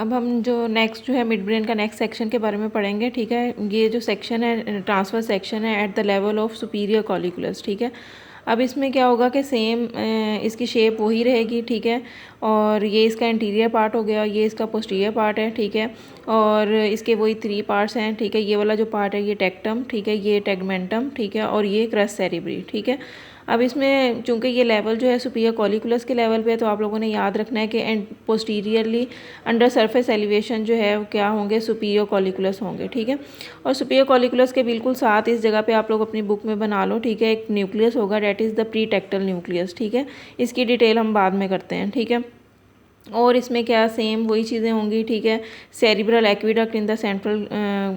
अब हम जो नेक्स्ट जो है मिड ब्रेन का नेक्स्ट सेक्शन के बारे में पढ़ेंगे, ठीक है। ये जो सेक्शन है ट्रांसफर सेक्शन है at the level of superior colliculus, ठीक है। अब इसमें क्या होगा कि सेम इसकी शेप वही रहेगी, ठीक है। और ये इसका इंटीरियर पार्ट हो गया, ये इसका पोस्टीरियर पार्ट है, ठीक है। और इसके वही 3 पार्ट्स हैं, ठीक है। ये वाला जो पार्ट है ये टेक्टम, ठीक है, ये टेगमेंटम, ठीक है, और ये क्रस सेरिब्री, ठीक है। अब इसमें चूंकि ये लेवल जो है सुपीरियर कॉलिकुलस के लेवल पे है, तो आप लोगों ने याद रखना है कि and posteriorly under surface elevation जो है वो क्या होंगे, सुपीरियर कॉलिकुलस होंगे, ठीक है। और सुपीरियर कॉलिकुलस के बिल्कुल साथ इस जगह पे आप लोग अपनी बुक में बना लो, ठीक है। एक न्यूक्लियस होगा, डेट इज़ द प्रीटेक्टल न्यूक्लियस, ठीक है। इसकी डिटेल हम बाद में करते हैं, ठीक है। और इसमें क्या सेम वही चीज़ें होंगी, ठीक है। Cerebral aqueduct in the central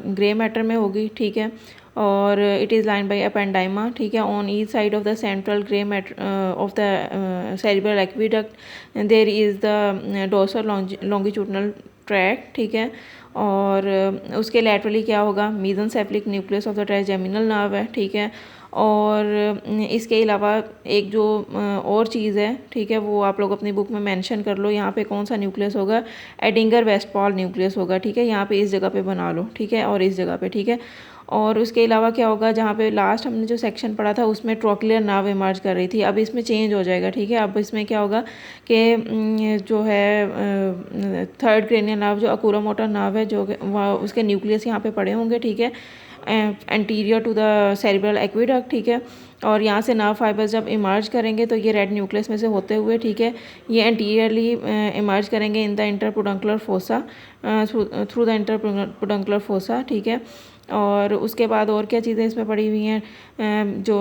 grey matter में होगी, ठीक है। और it is line by ependyma, ठीक है। On each side of the central grey matter of the cerebral aqueduct there is the dorsal longitudinal tract, ठीक है। और उसके लैटरली क्या होगा, mesencephalic nucleus of the trigeminal nerve है, ठीक है। और इसके अलावा एक जो और चीज़ है, ठीक है, वो आप लोग अपनी बुक में मेंशन कर लो। यहाँ पे कौन सा न्यूक्लियस होगा, एडिंगर वेस्टपॉल न्यूक्लियस होगा, ठीक है। यहाँ पे इस जगह पे बना लो, ठीक है, और इस जगह पे, ठीक है। और उसके अलावा क्या होगा, जहाँ पे लास्ट हमने जो सेक्शन पढ़ा था उसमें ट्रोक्लियर नर्व इमर्ज कर रही थी, अब इसमें चेंज हो जाएगा, ठीक है। अब इसमें क्या होगा कि जो है थर्ड क्रेनियल नर्व जो अकूरोमोटर नर्व है, जो उसके न्यूक्लियस यहाँ पे पड़े होंगे, ठीक है, anterior to the cerebral aqueduct, ठीक है। और यहाँ से नर्व फाइबर्स जब इमर्ज करेंगे तो ये रेड न्यूक्लियस में से होते हुए, ठीक है, ये एंटीरियरली इमर्ज करेंगे in the interpeduncular fossa, through the interpeduncular fossa, ठीक है। और उसके बाद और क्या चीज़ें इसमें पड़ी हुई हैं, जो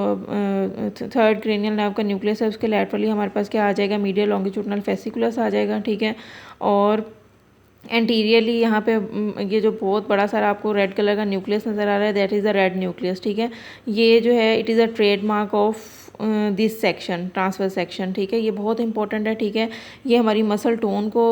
थर्ड क्रेनियल नर्व का न्यूक्लियस है उसके लैटरली हमारे पास क्या आ जाएगा, मीडियल लॉन्गिट्यूडनल फेसिकुलस आ जाएगा, ठीक है। और एंटीरियरली यहाँ पे ये जो बहुत बड़ा सारा आपको रेड कलर का न्यूक्लियस नज़र आ रहा है, that is the red nucleus, ठीक है। ये जो है it is a trademark of this section, transfer section, ठीक है। ये बहुत इंपॉर्टेंट है, ठीक है। ये हमारी मसल टोन को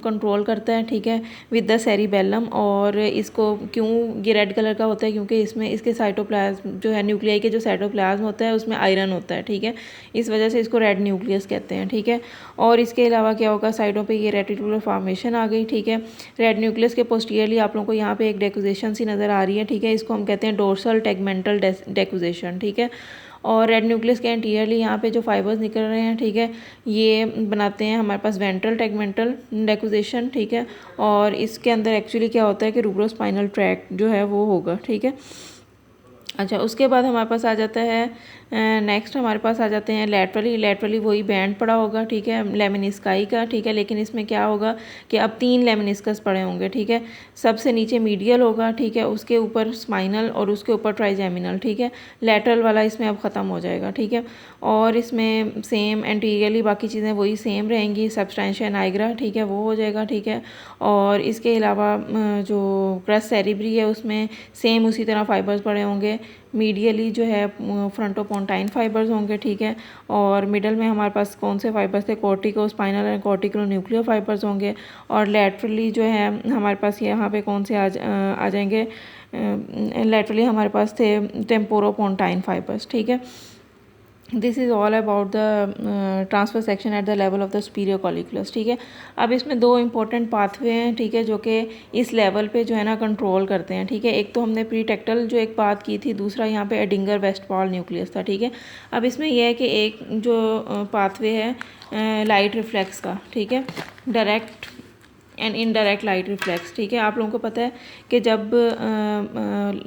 कंट्रोल करता है, ठीक है, विद द सेरिबेलम। और इसको क्यों ये रेड कलर का होता है, क्योंकि इसमें इसके साइटोप्लाज्म जो है, न्यूक्लियाई के जो साइटोप्लाज्म होता है उसमें आयरन होता है, ठीक है। इस वजह से इसको रेड न्यूक्लियस कहते हैं, ठीक है। और इसके अलावा क्या होगा, साइडों पे ये रेटिकुलर फॉर्मेशन आ गई, ठीक है। रेड न्यूक्लियस के पोस्टीरियरली आप लोगों को यहाँ पे एक डेकोजेशन सी नज़र आ रही है, ठीक है। इसको हम कहते हैं डोर्सल टेगमेंटल डेकोजेशन, ठीक है। और रेड न्यूक्लियस के एंटीरियरली यहाँ पे जो फाइबर्स निकल रहे हैं, ठीक है, ये बनाते हैं हमारे पास वेंट्रल टेगमेंटल डेकोजेशन, ठीक है। और इसके अंदर एक्चुअली क्या होता है कि रूब्रोस्पाइनल ट्रैक जो है वो होगा, ठीक है। अच्छा, उसके बाद हमारे पास आ जाता है नेक्स्ट हमारे पास आ जाते हैं लैटरली वही बैंड पड़ा होगा, ठीक है, लेमिनिस्काई का, ठीक है। लेकिन इसमें क्या होगा कि अब 3 लेमिनिस्कस पड़े होंगे, ठीक है। सबसे नीचे मीडियल होगा, ठीक है, उसके ऊपर स्पाइनल और उसके ऊपर ट्राइजेमिनल, ठीक है। लैटरल वाला इसमें अब ख़त्म हो जाएगा, ठीक है। और इसमें सेम एंटीरियरली बाकी चीज़ें वही सेम रहेंगी, सबस्टेंशिया नाइग्रा, ठीक है, वो हो जाएगा, ठीक है। और इसके अलावा जो क्रस सेरिब्री है उसमें सेम उसी तरह फाइबर्स पड़े होंगे। मीडियली जो है फ्रंटोपोंटाइन फाइबर्स होंगे, ठीक है। और मिडल में हमारे पास कौन से फाइबर्स थे, cortico spinal and cortical nuclear fibres होंगे। और लैटरली जो है हमारे पास यहाँ पे कौन से आ जाएंगे, लैटरली हमारे पास थे टेम्पोरोपोंटाइन फाइबर्स, ठीक है। This is all about the transfer section at the level of the superior colliculus, ठीक है। अब इसमें 2 इंपॉर्टेंट पाथवे हैं, ठीक है, जो कि इस लेवल पे जो है ना कंट्रोल करते हैं, ठीक है। एक तो हमने प्रीटेक्टल जो एक बात की थी, दूसरा यहाँ पे एडिंगर वेस्टपॉल न्यूक्लियस था, ठीक है। अब इसमें यह है कि एक जो पाथवे है लाइट रिफ्लेक्स का, ठीक है, direct and indirect light reflex, ठीक है। आप लोगों को पता है कि जब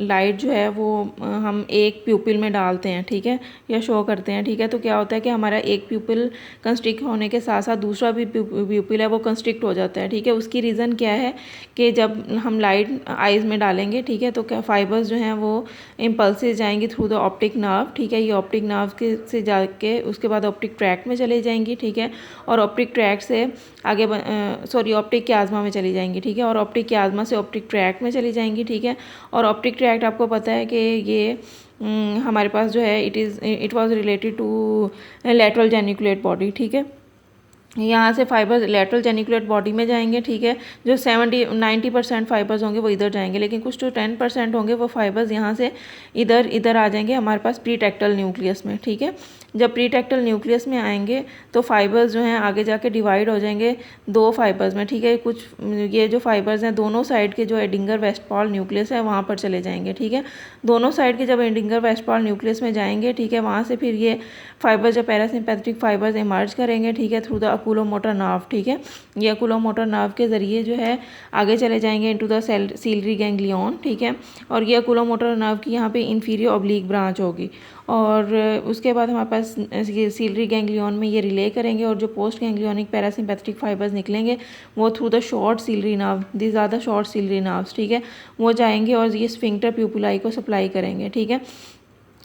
लाइट जो है वो हम एक प्यूपिल में डालते हैं, ठीक है, या शो करते हैं, ठीक है, तो क्या होता है कि हमारा एक प्यूपिल कंस्ट्रिक्ट होने के साथ साथ दूसरा भी प्यूपिल है वो कंस्ट्रिक्ट हो जाता है, ठीक है। उसकी रीज़न क्या है कि जब हम लाइट आइज़ में डालेंगे, ठीक है, तो क्या फाइबर्स जो हैं वो इम्पल्सेस जाएंगी थ्रू द ऑप्टिक नर्व, ठीक है। ये ऑप्टिक नर्व के से जाके उसके बाद ऑप्टिक ट्रैक में चले जाएंगी, ठीक है। और ऑप्टिक ट्रैक से आगे ऑप्टिक क्याज़्मा में चली जाएंगी, ठीक है। और ऑप्टिक क्याज़्मा से ऑप्टिक ट्रैक में चली जाएंगी, ठीक है। और ऑप्टिक ट्रैक्ट आपको पता है कि ये हमारे पास जो है it was related to lateral geniculate body, ठीक है। यहाँ से फाइबर्स लेटरल जेनिकुलेट बॉडी में जाएंगे, ठीक है। जो 90% फाइबर्स होंगे वो इधर जाएंगे, लेकिन कुछ तो 10% होंगे वो फाइबर्स यहाँ से इधर आ जाएंगे हमारे पास प्रीटेक्टल न्यूक्लियस में, ठीक है। जब प्रीटेक्टल न्यूक्लियस में आएंगे तो फाइबर्स जो हैं आगे जाके डिवाइड हो जाएंगे दो फाइबर्स में, ठीक है। कुछ ये जो फाइबर्स हैं दोनों साइड के जो एडिंगर वेस्टफॉल न्यूक्लियस है वहाँ पर चले जाएंगे, ठीक है। दोनों साइड के जब एडिंगर वेस्टफॉल न्यूक्लियस में जाएंगे, ठीक है, वहाँ से फिर ये फाइबर्स जो पैरासिम्पैथेटिक फाइबर्स इमर्ज करेंगे, ठीक है, थ्रू द ओकुलोमोटर नर्व, ठीक है। ये ओकुलोमोटर नर्व के ज़रिए जो है आगे चले जाएंगे इनटू द सीलरी गैंग्लियन, ठीक है। और ये ओकुलोमोटर नर्व की यहाँ पे इंफीरियर ऑब्लिक ब्रांच होगी और उसके बाद हमारे पास ये सीलरी गैंग्लियन में ये रिले करेंगे और जो पोस्ट गैंग्लियोनिक पैरासिम्पैथेटिक फाइबर्स निकलेंगे वो through the short ciliary nerve, this are the short ciliary nerves, ठीक है, वो जाएंगे और ये स्फिंक्टर प्यूपिलाई को सप्लाई करेंगे, ठीक है।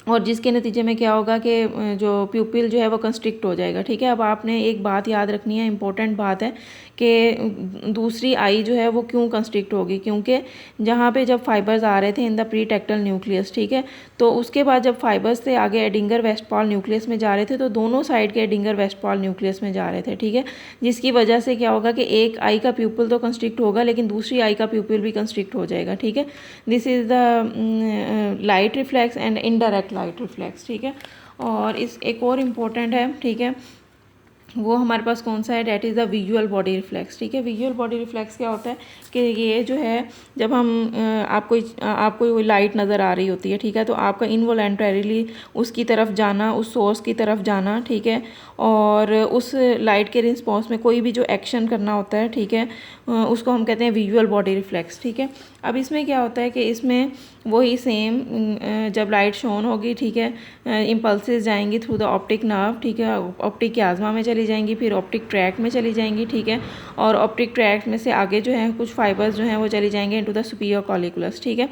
और जिसके नतीजे में क्या होगा कि जो प्यूपिल जो है वो कंस्ट्रिक्ट हो जाएगा, ठीक है। अब आपने एक बात याद रखनी है, इंपॉर्टेंट बात है कि दूसरी आई जो है वो क्यों कंस्ट्रिक्ट होगी, क्योंकि जहाँ पे जब फाइबर्स आ रहे थे इन द प्रीटेक्टल न्यूक्लियस, ठीक है, तो उसके बाद जब फाइबर्स से आगे एडिंगर वेस्टफॉल न्यूक्लियस में जा रहे थे तो दोनों साइड के एडिंगर वेस्टफॉल न्यूक्लियस में जा रहे थे, ठीक है। जिसकी वजह से क्या होगा कि एक आई का प्यूपिल तो कंस्ट्रिक्ट होगा लेकिन दूसरी आई का प्यूपिल भी कंस्ट्रिक्ट हो जाएगा, ठीक है। This is the light reflex and indirect light reflex, ठीक है। और इस एक और इम्पोर्टेंट है, ठीक है, वो हमारे पास कौन सा है, that is the visual body reflex, ठीक है। विजुअल बॉडी रिफ्लेक्स क्या होता है कि ये जो है जब हम आपको लाइट नज़र आ रही होती है, ठीक है, तो आपका इनवॉलेंटरीली उसकी तरफ जाना, उस सोर्स की तरफ जाना, ठीक है, और उस लाइट के रिस्पॉन्स में कोई भी जो एक्शन करना होता है, ठीक है, उसको हम कहते हैं विजुअल बॉडी रिफ्लेक्स, ठीक है। अब इसमें क्या होता है कि इसमें वही सेम जब लाइट शोन होगी, ठीक है, इम्पल्सेस जाएंगी थ्रू द ऑप्टिक नर्व, ठीक है, ऑप्टिक क्याज़मा में चली जाएंगी, फिर ऑप्टिक ट्रैक में चली जाएंगी, ठीक है, और ऑप्टिक ट्रैक में से आगे जो है कुछ फाइबर्स जो हैं वो चली जाएंगे इनटू द सुपीरियर कॉलिकुलस, ठीक है।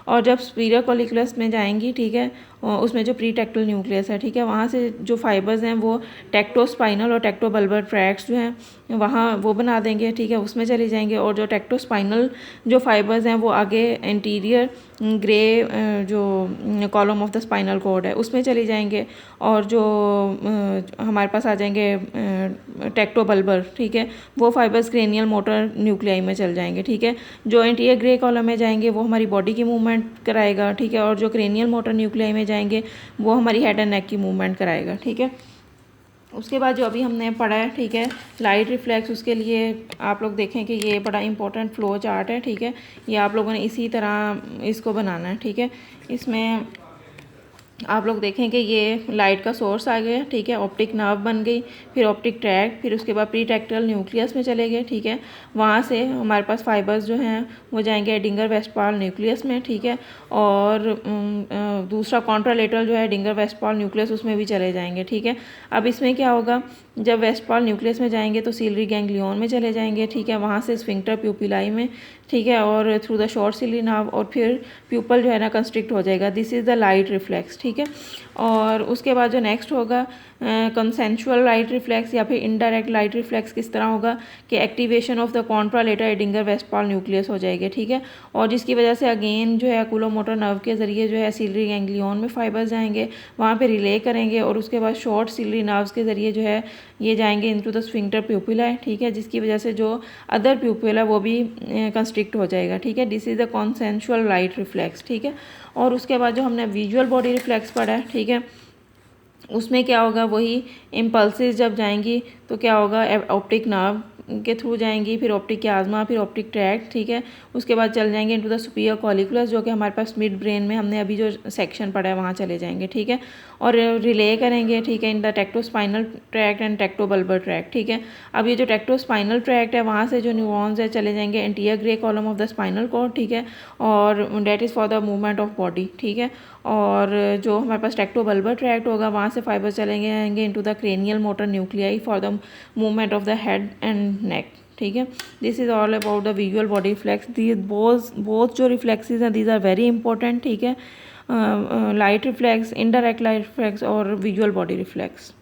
और जब सुपीरियर कॉलिकुलस में जाएंगी, ठीक है, उसमें जो प्रीटेक्टल न्यूक्लियस है, ठीक है, वहाँ से जो फाइबर्स हैं वो टेक्टोस्पाइनल और टेक्टोबल्बर ट्रैक्ट्स जो हैं वहाँ वो बना देंगे, ठीक है, उसमें चली जाएंगे। और जो टेक्टोस्पाइनल जो फाइबर्स हैं वो आगे एंटीरियर ग्रे जो column of the spinal cord है उसमें चली जाएंगे और जो हमारे पास आ जाएंगे टेक्टोबल्बर, ठीक है, वो फाइबर्स क्रेनियल मोटर न्यूक्लियाई में चल जाएंगे, ठीक है। जो एंटीरियर ग्रे कॉलम में जाएंगे वो हमारी बॉडी की मूवमेंट कराएगा, ठीक है, और जो क्रेनियल मोटर न्यूक्लियाई में जाएंगे वो हमारी हेड एंड नेक की मूवमेंट कराएगा, ठीक है। उसके बाद जो अभी हमने पढ़ा है, ठीक है, लाइट रिफ्लेक्स, उसके लिए आप लोग देखें कि ये बड़ा इंपॉर्टेंट फ्लो चार्ट है, ठीक है, ये आप लोगों ने इसी तरह इसको बनाना है, ठीक है। इसमें आप लोग देखें कि ये लाइट का सोर्स आ गया, ठीक है, ऑप्टिक नर्व बन गई, फिर ऑप्टिक ट्रैक, फिर उसके बाद प्रीटेक्टल न्यूक्लियस में चले गए, ठीक है। वहाँ से हमारे पास फाइबर्स जो हैं वो जाएंगे एडिंगर वेस्टफॉल न्यूक्लियस में, ठीक है, और दूसरा कॉन्ट्रालेटरल जो है एडिंगर वेस्टफॉल न्यूक्लियस उसमें भी चले जाएंगे, ठीक है। अब इसमें क्या होगा, जब वेस्टफॉल न्यूक्लियस में जाएंगे तो सीलरी गैंग्लियन में चले जाएंगे, ठीक है, वहाँ से स्फिंक्टर प्यूपिलाई में, ठीक है, और through the short ciliary nerve, और फिर प्यूपल जो है ना कंस्ट्रिक्ट हो जाएगा। This is the light reflex, ठीक है। और उसके बाद जो नेक्स्ट होगा कंसेंशुअल लाइट रिफ्लेक्स या फिर इनडायरेक्ट लाइट रिफ्लेक्स किस तरह होगा कि activation of the contralateral Edinger Westphal nucleus हो जाएगी, ठीक है, और जिसकी वजह से अगेन जो है ओकुलोमोटर नर्व के ज़रिए जो है सीलरी गैंग्लियन में फाइबर्स जाएंगे, वहाँ पे रिले करेंगे और उसके बाद शॉर्ट सीलरी नर्व्स के ज़रिए जो है ये जाएंगे इनटू द स्फिंक्टर प्यूपिल है, ठीक है, जिसकी वजह से जो अदर प्यूपिल है वो भी कंस्ट्रिक्ट हो जाएगा, ठीक है। This is the consensual light reflex, ठीक है। और उसके बाद जो हमने विजुअल बॉडी रिफ्लेक्स पढ़ा है, ठीक है, उसमें क्या होगा, वही इम्पल्सेस जब जाएंगी तो क्या होगा, ऑप्टिक नर्व के थ्रू जाएंगी, फिर ऑप्टिक क्याज़मा, फिर ऑप्टिक ट्रैक, ठीक है, उसके बाद चल जाएंगे इनटू द सुपीरियर कॉलिकुलस जो कि हमारे पास मिड ब्रेन में हमने अभी जो सेक्शन पढ़ा है वहाँ चले जाएंगे, ठीक है, और रिले करेंगे, ठीक है, in the tectospinal tract and tectobulbar tract, ठीक है। अब ये जो टेक्टोस्पाइनल ट्रैक्ट है वहाँ से जो न्यूरॉन्स है चले जाएंगे anterior grey column of the spinal cord, ठीक है, और that is for the movement of body, ठीक है। और जो हमारे पास टेक्टोबल्बर ट्रैक्ट होगा वहाँ से फाइबर चलेंगे into the cranial motor nuclei for the movement of the head and neck, ठीक है। This is all about the visual body reflex. The both जो रिफ्लेक्सेस हैं दीज आर वेरी इंपॉर्टेंट, ठीक है, light reflex, indirect light reflex और visual body reflex.